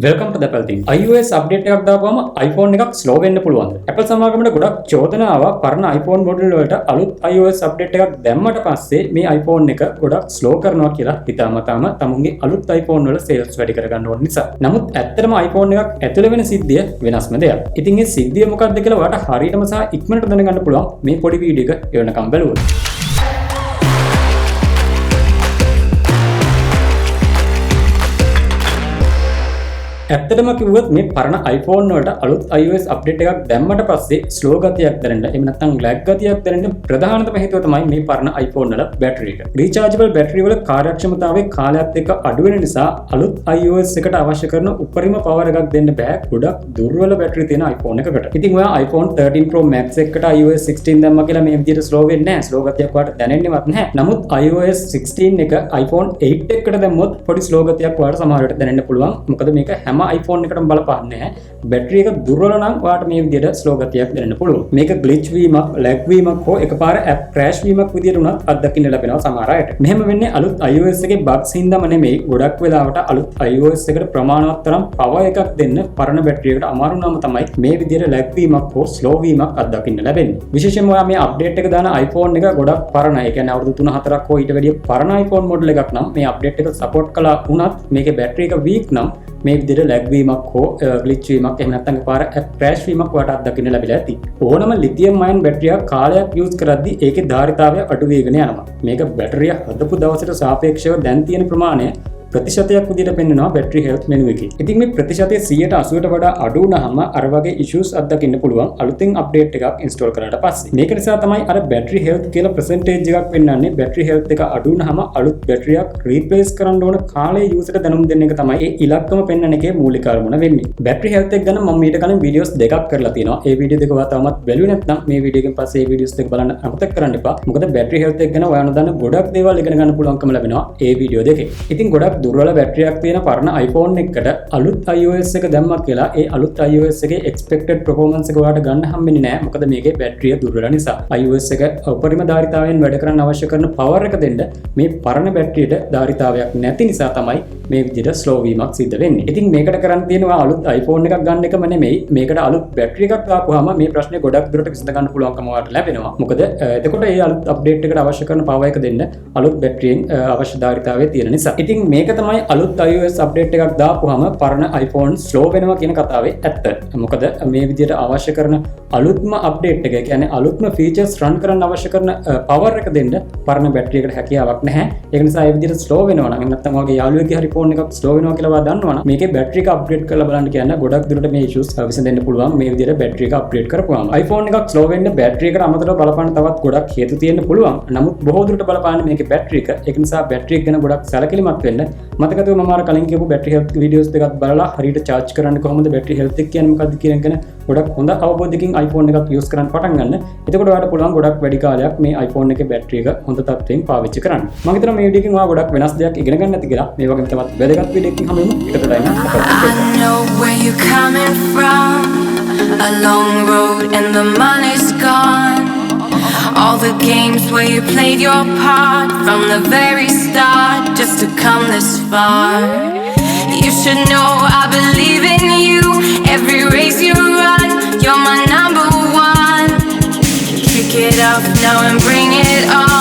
Welcome to the Apple thing. iOS update එකක් දාපුවම iPhone එකක් slow වෙන්න පුළුවන්. Apple සමාගමට ගොඩක් චෝදනා ආවා පරණ iPhone model වලට අලුත් iOS update එකක් දැම්මට පස්සේ මේ iPhone එක ගොඩක් slow කරනවා කියලා හිතාමතාම තමුන්ගේ අලුත් iPhone වල sales වැඩි කරගන්න ඕන නිසා. නමුත් ඇත්තටම iPhone එකක් ඇතුළේ වෙන සිද්ධිය වෙනස්ම දෙයක්. ඉතින් මේ සිද්ධිය මොකක්ද කියලා ඔයාලට හරියටම සහ ඉක්මනට දැනගන්න පුළුවන් මේ පොඩි වීඩියෝ එක එවනකම් බලුවොත්. ඇත්තටම කිව්වොත් මේ පරණ iPhone වලට අලුත් iOS update එකක් දැම්මට පස්සේ slow ගතියක් දැනෙන්න එහෙම නැත්නම් lag ගතියක් දැනෙන්න ප්‍රධානතම හේතුව තමයි මේ පරණ iPhone වල battery එක. rechargeable battery වල කාර්යක්ෂමතාවය කාලයත් එක්ක අඩු වෙන නිසා අලුත් iOS එකට අවශ්‍ය කරන උපරිම power එකක් දෙන්න බෑ ගොඩක් දුර්වල battery තියෙන iPhone එකකට. ඉතින් ඔයා iPhone 13 Pro Max එකට iOS 16 දැම්මා කියලා මේ විදිහට slow වෙන්නේ නැහැ. slow ගතියක් ඔයාලට දැනෙන්නේවත් නැහැ. නමුත් iOS 16 එක iPhone 8 එකට දැම්මොත් පොඩි slow ගතියක් ඔයාලට සමහරවිට දැනෙන්න පුළුවන්. මොකද මේක හැම iPhone එකටම බලපාන්නේ නැහැ. බැටරි එක දුර්වල නම් ඔයාලට මේ විදිහට ස්ලෝ ගතියක් දැනෙන්න පුළුවන්. මේක glitch වීමක්, lag වීමක් හෝ එකපාර app crash වීමක් විදිහට උනත් අත්දකින්න ලැබෙනවා සමහර අයට. මෙහෙම වෙන්නේ අලුත් iOS එකේ bugs හින්දාම නෙමෙයි. ගොඩක් වෙලාවට අලුත් iOS එකට ප්‍රමාණවත් තරම් power එකක් දෙන්න පරණ බැටරි එකට අමාරු නම් තමයි මේ විදිහට lag වීමක් හෝ slow වීමක් අත්දකින්න ලැබෙන්නේ. විශේෂයෙන්ම ඔයා මේ update එක දාන iPhone එක ගොඩක් පරණ. ඒ කියන්නේ අවුරුදු 3-4ක් හෝ ඊට වැඩිය පරණ iPhone model එකක් නම් මේ update එක support කළා වුණත් මේකේ බැටරි එක weak නම් මේ විදිහට lag වීමක් හෝ glitch වීමක් එහෙම නැත්නම් පාර app crash වීමක් ඔයාලට අත්දකින්න ලැබිලා ඇති. ඕනම lithium ion බැටරියක් කාලයක් use කරද්දී ඒකේ ධාරිතාවය අඩු වෙගෙන යනවා. මේක බැටරිය හදපු දවසට සාපේක්ෂව දැන් තියෙන ප්‍රමාණය ප්‍රතිශතයක් විදිහට පෙන්වනවා battery health menu එකේ. ඉතින් මේ ප්‍රතිශතය 180ට වඩා අඩු වුණාම අර වගේ issues අත්දකින්න පුළුවන් අලුතින් update එකක් install කරාට පස්සේ. මේක නිසා තමයි අර battery health කියලා percentage එකක් පෙන්වන්නේ. battery health එක අඩු වුණාම අලුත් battery එකක් replace කරන්න ඕන කාලේ user ට දැනුම් දෙන්න එක තමයි ඒ ඉලක්කම පෙන්වන එකේ මූලික අරමුණ වෙන්නේ. battery health එක ගැන මම ඊට කලින් videos දෙකක් කරලා තියෙනවා. ඒ video දෙක ඔයා තවමත් බැලුවේ නැත්නම් මේ video එකෙන් පස්සේ මේ videos දෙක බලන්න අමතක කරන්න එපා. මොකද battery health එක ගැන ඔයා නොදන්න ගොඩක් දේවල් ඉගෙන ගන්න පුළුවන්කම ලැබෙනවා ඒ video දෙකේ. ඉතින් ගොඩක් දුර්වල බැටරියක් තියෙන පරණ iPhone එකකට අලුත් iOS එක දැම්මා කියලා ඒ අලුත් iOS එකේ expected performance එක ඔයාලට ගන්න හම්බෙන්නේ නැහැ. මොකද මේකේ බැටරිය දුර්වල නිසා. iOS එක උපරිම ධාරිතාවයෙන් වැඩ කරන්න අවශ්‍ය කරන power එක දෙන්න මේ පරණ බැටරියට ධාරිතාවයක් නැති නිසා තමයි මේ විදිහට slow වීමක් සිද්ධ වෙන්නේ. ඉතින් මේකට කරන්න තියෙනවා අලුත් iPhone එකක් ගන්න එකම නෙමෙයි. මේකට අලුත් බැටරි එකක් දාපුවාම මේ ප්‍රශ්නේ ගොඩක් දුරට විසඳ ගන්න පුළුවන්කම ඔයාලට ලැබෙනවා. මොකද එතකොට ඒ අලුත් update එකට අවශ්‍ය කරන power එක දෙන්න අලුත් බැටරියෙන් අවශ්‍ය ධාරිතාවය තියෙන නිසා. ඉතින් මේක තමයි අලුත් iOS update එකක් දාපුවාම පරණ iPhone slow වෙනවා කියන කතාවේ ඇත්ත. මොකද මේ විදිහට අවශ්‍ය කරන අලුත්ම update එක, කියන්නේ අලුත්ම features run කරන්න අවශ්‍ය කරන power එක දෙන්න පරණ බැටරි එකට හැකියාවක් නැහැ. ඒක නිසා මේ විදිහට slow වෙනවා නම් නැත්නම් ඔයගේ යාළුවෙක්ගේ හරි phone එකක් slow වෙනවා කියලා ඔයා දන්නවනම් මේකේ බැටරි එක upgrade කරලා බලන්න කියන්න ගොඩක් දුරට මේ issues විසඳෙන්න පුළුවන් මේ විදිහට බැටරි එක upgrade කරපුවාම. iPhone එකක් slow වෙන්න බැටරි එකට අමතරව බලපාන තවත් ගොඩක් හේතු තියෙන්න පුළුවන්. නමුත් බොහෝ දුරට බලපාන්නේ මේකේ බැටරි එක. ඒක නිසා බැටරි එක ගැන ගොඩක් සැලකිලිමත් වෙන්න. මතකද මම අර කලින් කියපු battery health videos දෙකක් බලලා හරියට charge කරන්න කොහොමද battery health එක කියන්නේ මොකක්ද කියන එක ගැන ගොඩක් හොඳ අවබෝධයකින් iPhone එකක් use කරන්න පටන් ගන්න. එතකොට ඔයාලට පුළුවන් ගොඩක් වැඩි කාලයක් මේ iPhone එකේ battery එක හොඳ තත්ත්වයෙන් පාවිච්චි කරන්න. මම හිතනවා මේ වීඩියෝ එකෙන් ඔයා ගොඩක් වෙනස් දෙයක් ඉගෙන ගන්න ඇති කියලා. මේ වගේම තවත් වැදගත් වීඩියෝ එකකින් හමු වෙමු. එකතොටයි නම් I know where you coming from. A long road and the money's gone. All the games where you played your part from the very start just to come this far. You should know I believe in you. Every race you run, you're my number one. Pick it up now and bring it on.